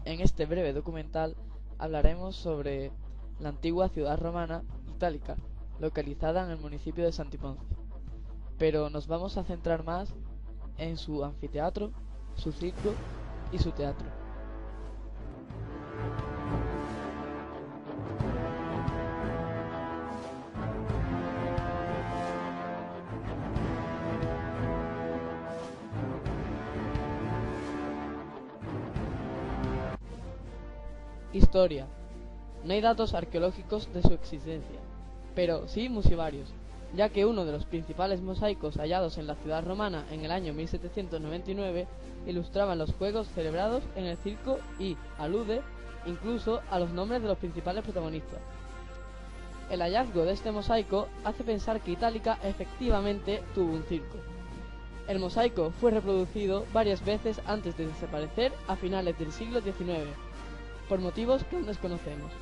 En este breve documental hablaremos sobre la antigua ciudad romana Itálica, localizada en el municipio de Santiponce, pero nos vamos a centrar más en su anfiteatro, su circo y su teatro. Historia. No hay datos arqueológicos de su existencia, pero sí museovarios, ya que uno de los principales mosaicos hallados en la ciudad romana en el año 1799 ilustraban los juegos celebrados en el circo y alude incluso a los nombres de los principales protagonistas. El hallazgo de este mosaico hace pensar que Itálica efectivamente tuvo un circo. El mosaico fue reproducido varias veces antes de desaparecer a finales del siglo XIX, por motivos que aún desconocemos.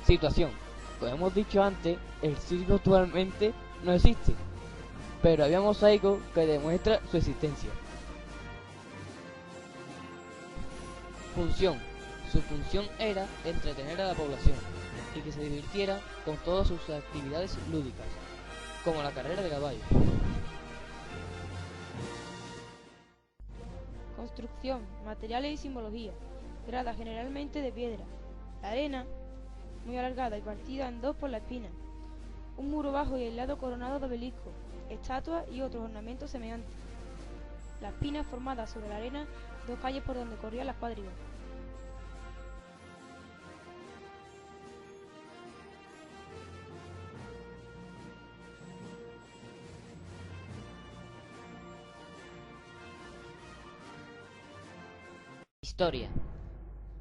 Situación. Como hemos dicho antes, el circo actualmente no existe, pero había mosaico que demuestra su existencia. Función. Su función era entretener a la población y que se divirtiera con todas sus actividades lúdicas, como la carrera de caballos. Construcción, materiales y simbología. Grada generalmente de piedra. La arena, muy alargada y partida en dos por la espina. Un muro bajo y aislado coronado de obeliscos, estatuas y otros ornamentos semejantes. Las pinas formadas sobre la arena, dos calles por donde corrían las cuadrigas. Historia.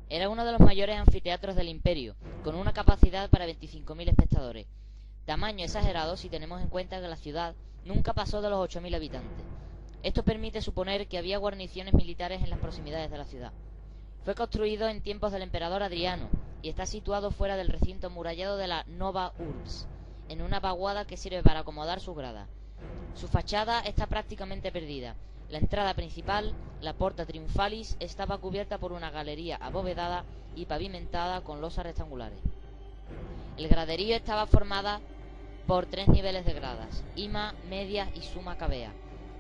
Era uno de los mayores anfiteatros del imperio, con una capacidad para 25.000 espectadores. Tamaño exagerado si tenemos en cuenta que la ciudad nunca pasó de los 8.000 habitantes. Esto permite suponer que había guarniciones militares en las proximidades de la ciudad. Fue construido en tiempos del emperador Adriano y está situado fuera del recinto amurallado de la Nova Urbs, en una vaguada que sirve para acomodar sus gradas. Su fachada está prácticamente perdida. La entrada principal, la Porta Triumphalis, estaba cubierta por una galería abovedada y pavimentada con losas rectangulares. El graderío estaba formada por 3 niveles de gradas, ima, media y suma cavea,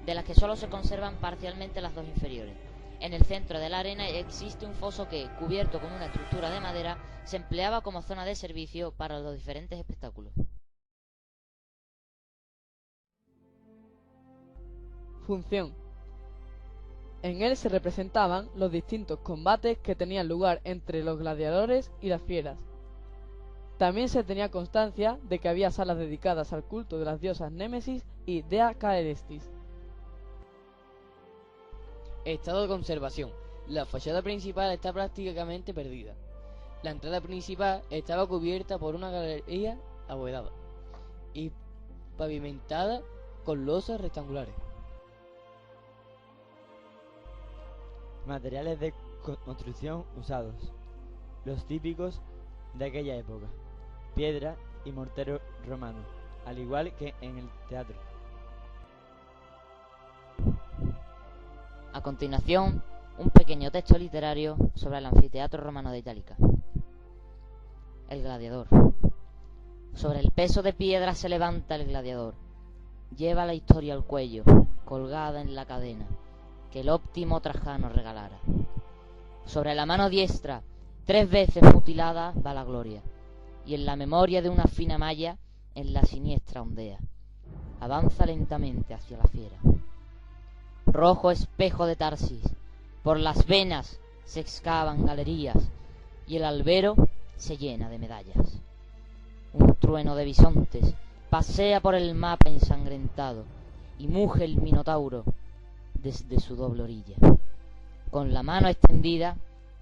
de las que solo se conservan parcialmente las dos inferiores. En el centro de la arena existe un foso que, cubierto con una estructura de madera, se empleaba como zona de servicio para los diferentes espectáculos. Función. En él se representaban los distintos combates que tenían lugar entre los gladiadores y las fieras. También se tenía constancia de que había salas dedicadas al culto de las diosas Némesis y Dea Caelestis. Estado de conservación. La fachada principal está prácticamente perdida. La entrada principal estaba cubierta por una galería abovedada y pavimentada con losas rectangulares. Materiales de construcción usados. Los típicos de aquella época. Piedra y mortero romano, al igual que en el teatro. A continuación, un pequeño texto literario sobre el anfiteatro romano de Itálica. El gladiador. Sobre el peso de piedra se levanta el gladiador. Lleva la historia al cuello, colgada en la cadena que el óptimo Trajano regalara. Sobre la mano diestra, 3 veces mutilada, va la gloria, y en la memoria de una fina malla, en la siniestra ondea. Avanza lentamente hacia la fiera. Rojo espejo de Tarsis, por las venas se excavan galerías, y el albero se llena de medallas. Un trueno de bisontes pasea por el mapa ensangrentado, y muge el minotauro desde su doble orilla. Con la mano extendida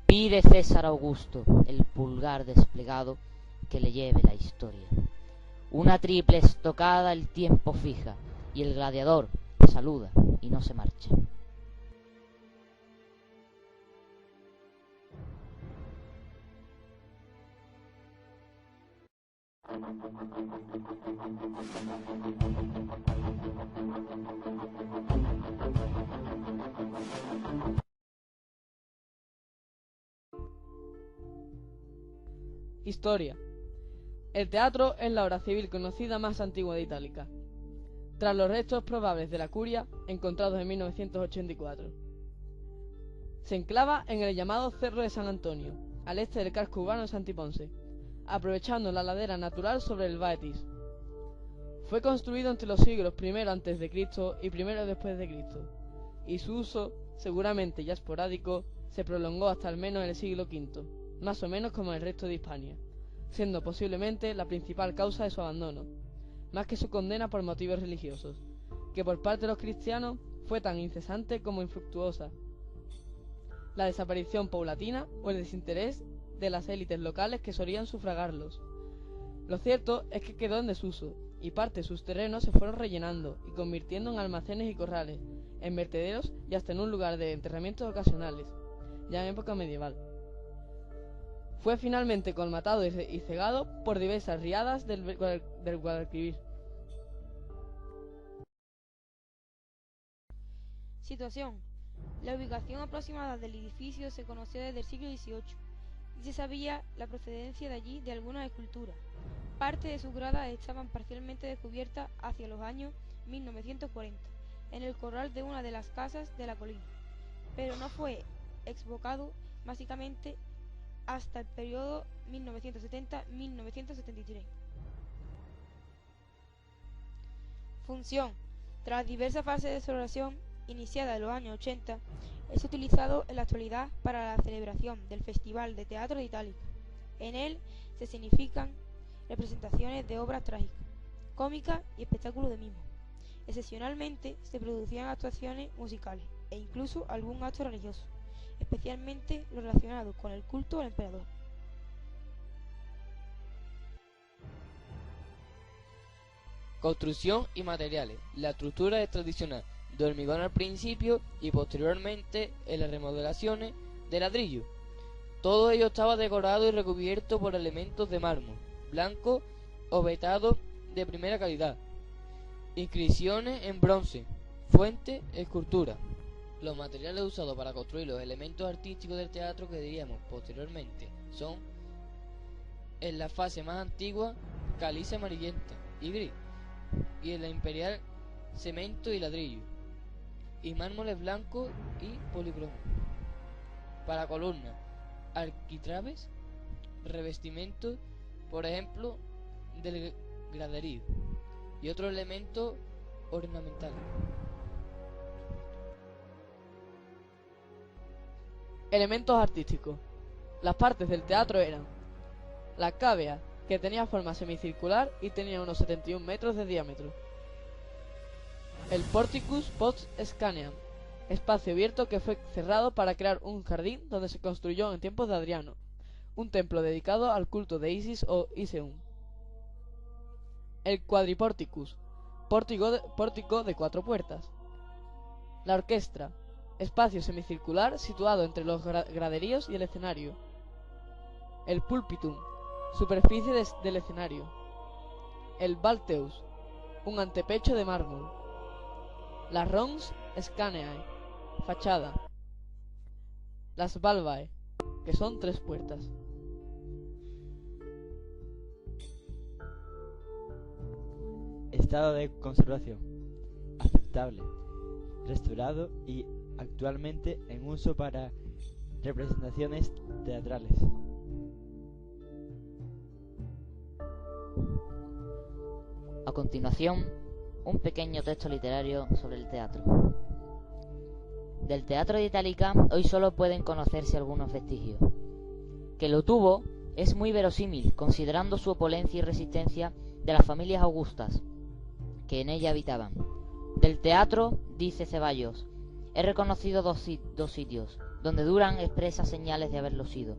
pide César Augusto, el pulgar desplegado, que le lleve la historia. Una triple estocada el tiempo fija, y el gladiador saluda y no se marcha. Historia. El teatro es la obra civil conocida más antigua de Itálica, tras los restos probables de la curia encontrados en 1984. Se enclava en el llamado Cerro de San Antonio, al este del casco urbano de Santiponce, aprovechando la ladera natural sobre el Baetis. Fue construido entre los siglos I a.C. y I después de Cristo, y su uso, seguramente ya esporádico, se prolongó hasta al menos el siglo V, más o menos como el resto de Hispania, siendo posiblemente la principal causa de su abandono, más que su condena por motivos religiosos, que por parte de los cristianos fue tan incesante como infructuosa. La desaparición paulatina o el desinterés de las élites locales que solían sufragarlos. Lo cierto es que quedó en desuso, y parte de sus terrenos se fueron rellenando y convirtiendo en almacenes y corrales, en vertederos y hasta en un lugar de enterramientos ocasionales, ya en época medieval. Fue finalmente colmatado y cegado por diversas riadas del Guadalquivir. Situación. La ubicación aproximada del edificio se conoció desde el siglo XVIII y se sabía la procedencia de allí de algunas esculturas. Parte de sus gradas estaban parcialmente descubiertas hacia los años 1940 en el corral de una de las casas de la colina, pero no fue evocado básicamente hasta el periodo 1970-1973. Función. Tras diversas fases de exploración iniciada en los años 80, es utilizado en la actualidad para la celebración del Festival de Teatro de Itálica. En él se significan representaciones de obras trágicas, cómicas y espectáculos de mimo. Excepcionalmente se producían actuaciones musicales e incluso algún acto religioso, especialmente los relacionados con el culto al emperador. Construcción y materiales. La estructura es tradicional, de hormigón al principio y posteriormente en las remodelaciones de ladrillo. Todo ello estaba decorado y recubierto por elementos de mármol, blanco o vetado de primera calidad, inscripciones en bronce, fuente, escultura. Los materiales usados para construir los elementos artísticos del teatro que diríamos posteriormente son, en la fase más antigua, caliza amarillenta y gris, y en la imperial, cemento y ladrillo, y mármoles blancos y policromo. Para columnas, arquitrabes, revestimientos, por ejemplo, del graderío, y otros elementos ornamentales. Elementos artísticos. Las partes del teatro eran la cavea, que tenía forma semicircular y tenía unos 71 metros de diámetro. El porticus post scaneam, espacio abierto que fue cerrado para crear un jardín donde se construyó en tiempos de Adriano, un templo dedicado al culto de Isis o Iseum. El quadriporticus, pórtico de 4 puertas. La orquestra, espacio semicircular situado entre los graderíos y el escenario. El pulpitum, superficie del escenario. El balteus, un antepecho de mármol. Las rons scaneae, fachada. Las valvae, que son 3 puertas. Estado de conservación aceptable, restaurado y actualmente en uso para representaciones teatrales. A continuación, un pequeño texto literario sobre el teatro. Del teatro de Itálica hoy solo pueden conocerse algunos vestigios. Que lo tuvo es muy verosímil, considerando su opulencia y resistencia de las familias augustas que en ella habitaban. Del teatro, dice Ceballos, he reconocido dos sitios, donde duran expresas señales de haberlo sido.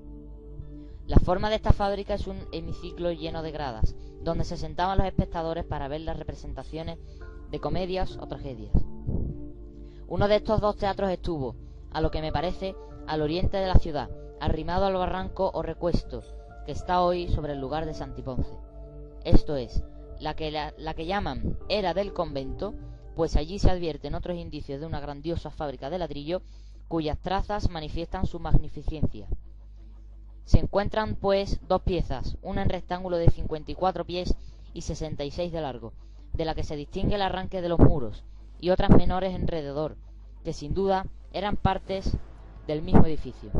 La forma de esta fábrica es un hemiciclo lleno de gradas, donde se sentaban los espectadores para ver las representaciones de comedias o tragedias. Uno de estos 2 teatros estuvo, a lo que me parece, al oriente de la ciudad, arrimado al barranco o recuesto, que está hoy sobre el lugar de Santiponce. Esto es, la que llaman era del convento, pues allí se advierten otros indicios de una grandiosa fábrica de ladrillo, cuyas trazas manifiestan su magnificencia. Se encuentran, pues, dos piezas, una en rectángulo de 54 pies y 66 de largo, de la que se distingue el arranque de los muros, y otras menores alrededor, que sin duda eran partes del mismo edificio.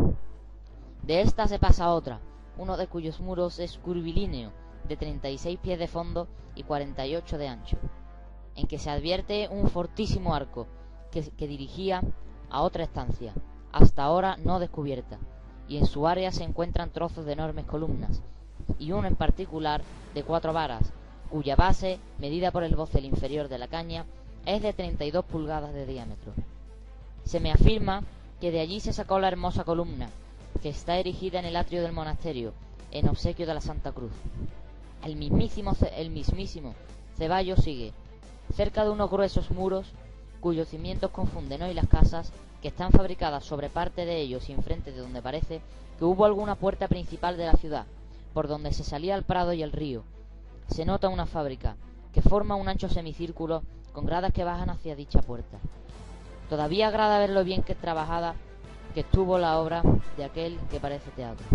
De esta se pasa a otra, uno de cuyos muros es curvilíneo, de 36 pies de fondo y 48 de ancho, en que se advierte un fortísimo arco que dirigía a otra estancia, hasta ahora no descubierta, y en su área se encuentran trozos de enormes columnas, y uno en particular de 4 varas, cuya base, medida por el bocel inferior de la caña, es de 32 pulgadas de diámetro. Se me afirma que de allí se sacó la hermosa columna, que está erigida en el atrio del monasterio, en obsequio de la Santa Cruz. El mismísimo Ceballos sigue, cerca de unos gruesos muros, cuyos cimientos confunden hoy las casas, que están fabricadas sobre parte de ellos y enfrente de donde parece que hubo alguna puerta principal de la ciudad, por donde se salía al prado y el río. Se nota una fábrica, que forma un ancho semicírculo con gradas que bajan hacia dicha puerta. Todavía agrada ver lo bien que trabajada que estuvo la obra de aquel que parece teatro.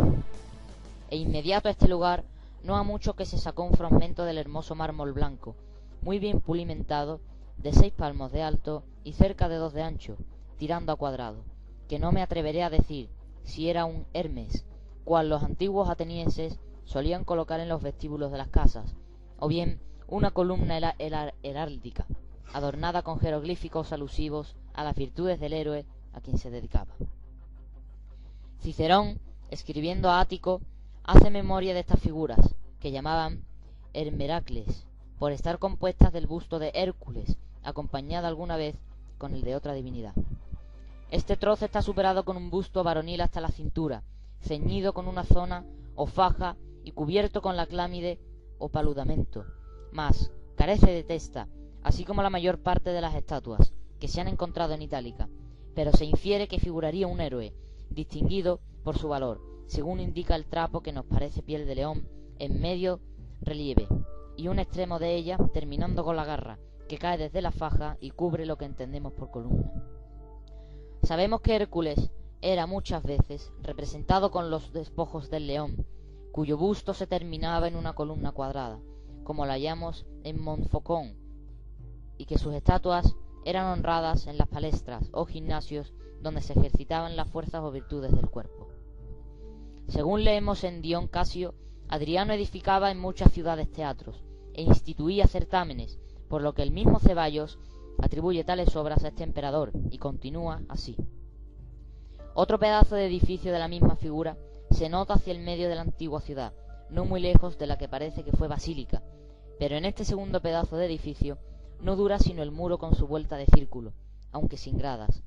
E inmediato a este lugar, no ha mucho que se sacó un fragmento del hermoso mármol blanco, muy bien pulimentado, de 6 palmos de alto y cerca de 2 de ancho, tirando a cuadrado, que no me atreveré a decir si era un Hermes, cual los antiguos atenienses solían colocar en los vestíbulos de las casas, o bien una columna heráldica, adornada con jeroglíficos alusivos a las virtudes del héroe a quien se dedicaba. Cicerón, escribiendo a Ático, hace memoria de estas figuras, que llamaban Hermeracles, por estar compuestas del busto de Hércules, acompañada alguna vez con el de otra divinidad. Este trozo está superado con un busto varonil hasta la cintura, ceñido con una zona o faja y cubierto con la clámide o paludamento, mas carece de testa, así como la mayor parte de las estatuas que se han encontrado en Itálica, pero se infiere que figuraría un héroe, distinguido por su valor, según indica el trapo que nos parece piel de león, en medio relieve, y un extremo de ella terminando con la garra, que cae desde la faja y cubre lo que entendemos por columna. Sabemos que Hércules era muchas veces representado con los despojos del león, cuyo busto se terminaba en una columna cuadrada, como la hallamos en Montfaucon, y que sus estatuas eran honradas en las palestras o gimnasios donde se ejercitaban las fuerzas o virtudes del cuerpo. Según leemos en Dion Casio, Adriano edificaba en muchas ciudades teatros e instituía certámenes, por lo que el mismo Ceballos atribuye tales obras a este emperador, y continúa así. Otro pedazo de edificio de la misma figura se nota hacia el medio de la antigua ciudad, no muy lejos de la que parece que fue basílica, pero en este segundo pedazo de edificio no dura sino el muro con su vuelta de círculo, aunque sin gradas,